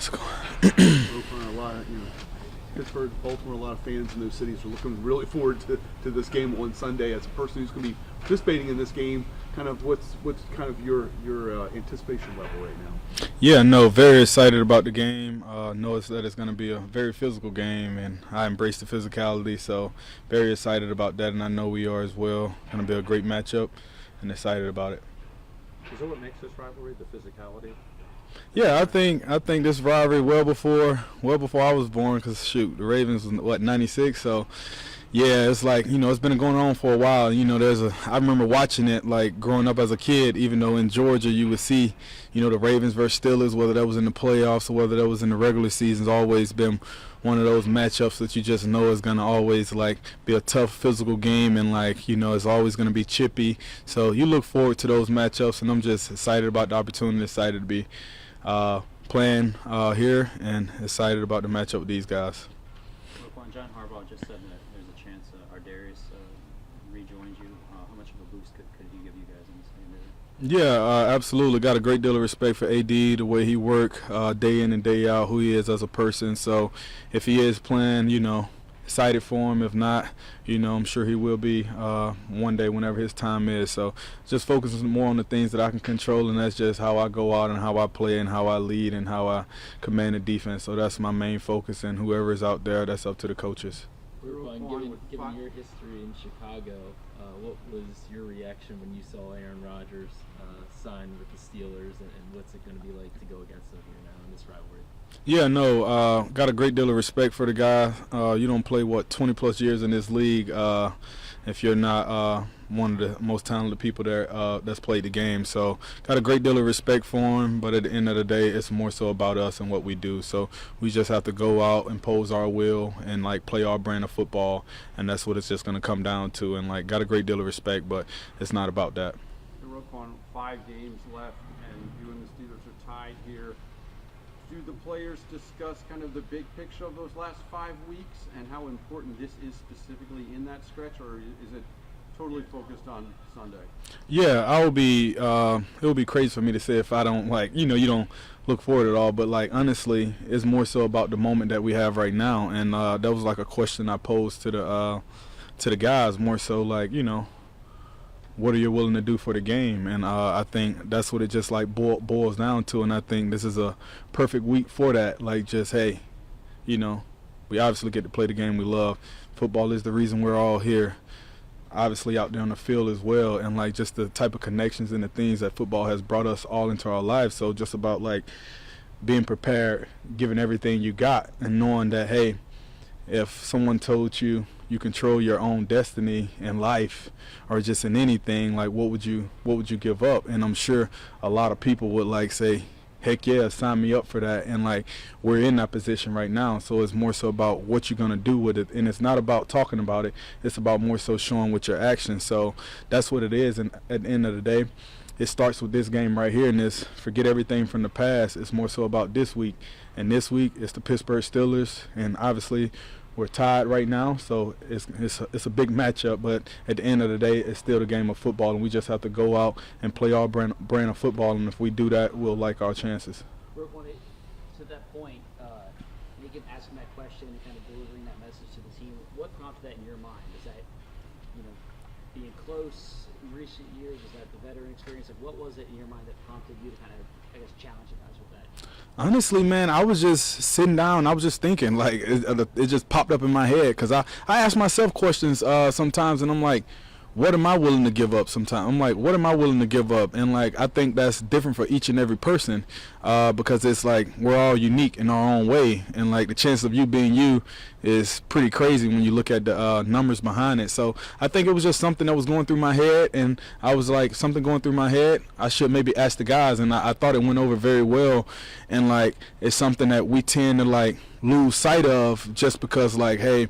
Roquan, a lot of, Pittsburgh, Baltimore, a lot of fans in those cities are looking really forward to this game on Sunday. As a person who's going to be participating in this game, kind of what's kind of your anticipation level right now? Yeah, no, very excited about the game. Know that it's going to be a very physical game, and I embrace the physicality, so very excited about that, and I know we are as well. Going to be a great matchup, and excited about it. Is that what makes this rivalry, the physicality? Yeah, I think this rivalry well before I was born, because shoot, the Ravens was what, 96, so yeah, it's like, it's been going on for a while. I remember watching it like growing up as a kid, even though in Georgia you would see, the Ravens versus Steelers, whether that was in the playoffs or whether that was in the regular season's always been one of those matchups that you just know is going to always like be a tough physical game, and like, it's always going to be chippy. So you look forward to those matchups, and I'm just excited about the opportunity, excited to be playing here, and excited about the matchup with these guys. Roquan, John Harbaugh just said that there's a chance Ardarius rejoins you. How much of a boost could he give you guys in this game? Yeah, absolutely. Got a great deal of respect for AD, the way he work day in and day out, who he is as a person. So if he is playing, excited for him. If not, I'm sure he will be one day whenever his time is. So just focusing more on the things that I can control, and that's just how I go out and how I play and how I lead and how I command the defense. So that's my main focus, and whoever is out there, that's up to the coaches. Given your history in Chicago, what was your reaction when you saw Aaron Rodgers sign with the Steelers, and what's it going to be like to go against them here now in this rivalry? Yeah, no, got a great deal of respect for the guy. You don't play, 20-plus years in this league if you're not one of the most talented people there that's played the game. So got a great deal of respect for him, but at the end of the day, it's more so about us and what we do. So we just have to go out, impose our will, and, like, play our brand of football, and that's what it's just going to come down to. And, like, got a great deal of respect, but it's not about that. Roquan, 5 games left, and you and the Steelers are tied here. Do the players discuss kind of the big picture of those last 5 weeks and how important this is specifically in that stretch, or is it totally focused on Sunday? Yeah, it would be crazy for me to say if I don't, you don't look forward at all. But, like, honestly, it's more so about the moment that we have right now. And that was like a question I posed to the guys, more so like, what are you willing to do for the game? And I think that's what it just like boils down to. And I think this is a perfect week for that. Like, just, hey, we obviously get to play the game we love. Football is the reason we're all here, obviously out there on the field as well. And, like, just the type of connections and the things that football has brought us all into our lives. So just about, like, being prepared, giving everything you got, and knowing that, hey, if someone told you you control your own destiny in life or just in anything, like, what would you give up? And I'm sure a lot of people would, like, say, heck yeah, sign me up for that. And, like, we're in that position right now, so it's more so about what you're going to do with it. And it's not about talking about it, it's about more so showing with your actions. So that's what it is. And at the end of the day, it starts with this game right here, and this forget everything from the past. It's more so about this week, and this week it's the Pittsburgh Steelers, and obviously we're tied right now, so it's a big matchup. But at the end of the day, it's still the game of football, and we just have to go out and play our brand of football. And if we do that, we'll like our chances. Roquan, to that point, you can ask him that question and kind of delivering that message to the team. What prompted that in your mind? Is that being close in recent years? Is that the veteran experience? Like, what was it in your mind that prompted you to kind of, challenge the guys with that? Honestly, man, I was just sitting down. I was just thinking, like, it just popped up in my head, because I ask myself questions sometimes, and I'm like, what am I willing to give up sometimes? I'm like, what am I willing to give up? And, like, I think that's different for each and every person because it's like we're all unique in our own way. And, like, the chance of you being you is pretty crazy when you look at the numbers behind it. So I think it was just something that was going through my head, and I was like, something going through my head, I should maybe ask the guys. And I thought it went over very well. And, like, it's something that we tend to, like, lose sight of just because, like, hey,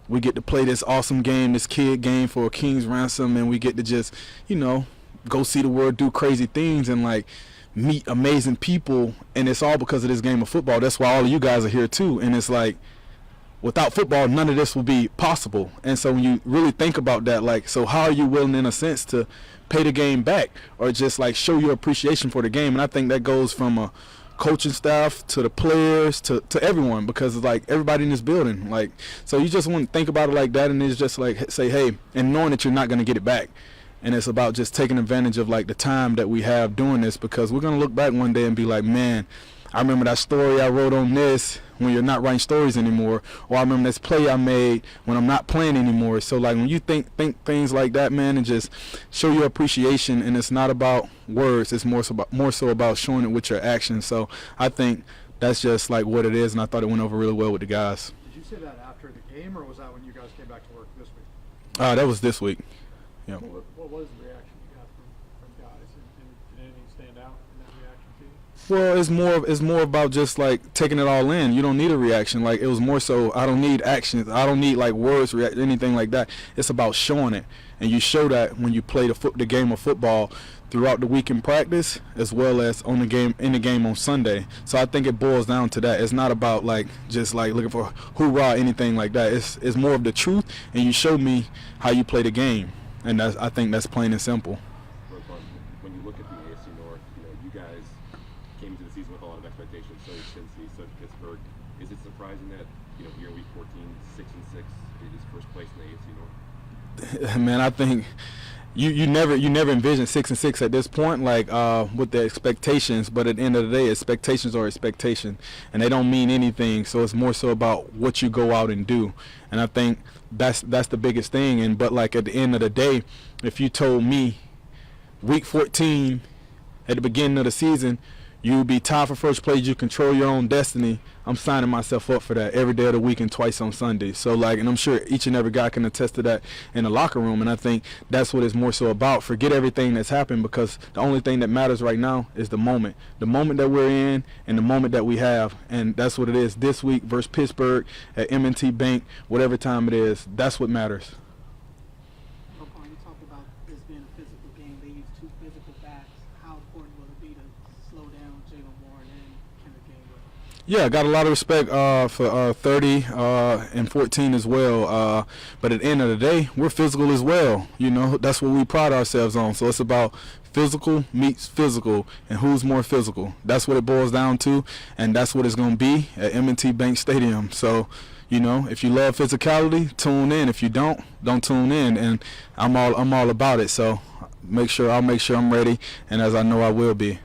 we get to play this awesome game, this kid game for a king's ransom, and we get to just, go see the world, do crazy things, and, like, meet amazing people, and it's all because of this game of football. That's why all of you guys are here too. And it's like, without football, none of this would be possible. And so when you really think about that, like, so how are you willing, in a sense, to pay the game back or just, like, show your appreciation for the game? And I think that goes from a coaching staff to the players to everyone, because it's like everybody in this building. Like, so you just want to think about it like that, and it's just like say, hey, and knowing that you're not going to get it back. And it's about just taking advantage of like the time that we have doing this, because we're going to look back one day and be like, man, I remember that story I wrote on this when you're not writing stories anymore, or I remember this play I made when I'm not playing anymore. So like when you think things like that, man, and just show your appreciation, and it's not about words, it's more so about showing it with your actions. So I think that's just like what it is, and I thought it went over really well with the guys. Did you say that after the game, or was that when you guys came back to work this week? That was this week. Yeah. What was the reaction you got from guys, and did anything stand out in that reaction to you? Well, it's more about just like taking it all in. You don't need a reaction. Like, it was more so, I don't need actions. I don't need like words, anything like that. It's about showing it, and you show that when you play the game of football throughout the week in practice, as well as in the game on Sunday. So I think it boils down to that. It's not about like just like looking for hoorah, anything like that. It's more of the truth, and you show me how you play the game, and I think that's plain and simple. Roquan, when you look at the AFC North, you guys came into the season with a lot of expectations. So did Cincy, so did Pittsburgh. Is it surprising that here in Week 14, 6-6 is first place in the AFC North? Man, I think you never envision 6-6 at this point, like with the expectations. But at the end of the day, expectations are expectation, and they don't mean anything. So it's more so about what you go out and do, and I think that's the biggest thing. But like at the end of the day, if you told me Week 14 at the beginning of the season, you would be tied for first place, you control your own destiny, I'm signing myself up for that every day of the week and twice on Sunday. So like, and I'm sure each and every guy can attest to that in the locker room, and I think that's what it's more so about. Forget everything that's happened, because the only thing that matters right now is the moment that we're in and the moment that we have, and that's what it is this week versus Pittsburgh at M&T Bank, whatever time it is. That's what matters. Roquan, you talked about this being a physical game. They use two physical backs. How important will it be to slow down Jalen Warren and Kendrick Gainwell? Yeah, got a lot of respect for 30 and 14 as well. But at the end of the day, we're physical as well. That's what we pride ourselves on. So it's about physical meets physical, and who's more physical. That's what it boils down to, and that's what it's going to be at M&T Bank Stadium. So, if you love physicality, tune in. If you don't tune in. And I'm all about it. So I'll make sure I'm ready, and as I know I will be.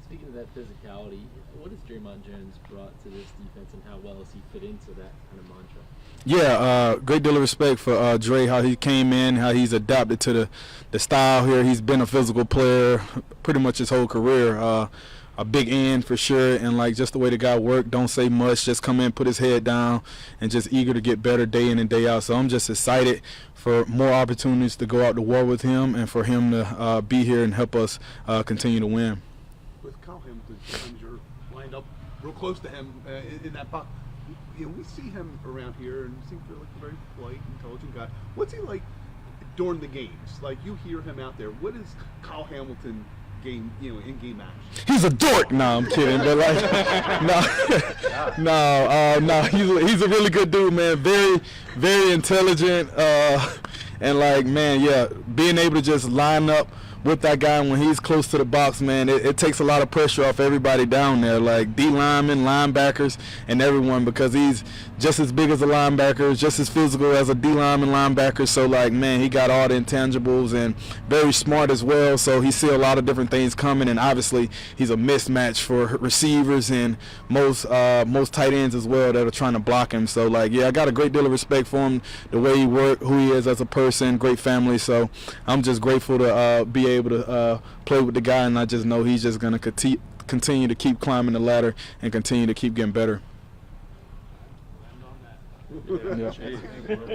Speaking of that physicality, what has Draymond Jones brought to this defense, and how well has he fit into that kind of mantra? Yeah, great deal of respect for Dre, how he came in, how he's adapted to the style here. He's been a physical player pretty much his whole career. A big end for sure, and like just the way the guy worked, don't say much, just come in, put his head down, and just eager to get better day in and day out. So I'm just excited for more opportunities to go out to war with him, and for him to be here and help us continue to win. With Kyle Hamilton, sometimes you're lined up real close to him in that box. We see him around here, and he seems like a very polite, intelligent guy. What's he like during the games? Like, you hear him out there. What is Kyle Hamilton in game action? He's a dork. No, I'm kidding. But like, no. He's a really good dude, man. Very, very intelligent. And like, man, yeah, being able to just line up with that guy when he's close to the box, man, it takes a lot of pressure off everybody down there, like D linemen, linebackers, and everyone, because he's just as big as a linebacker, just as physical as a D lineman linebacker. So like, man, he got all the intangibles, and very smart as well. So he see a lot of different things coming, and obviously he's a mismatch for receivers and most tight ends as well that are trying to block him. So like, yeah, I got a great deal of respect for him, the way he works, who he is as a person, great family. So I'm just grateful to be able to play with the guy, and I just know he's just going to continue to keep climbing the ladder and continue to keep getting better. Yeah.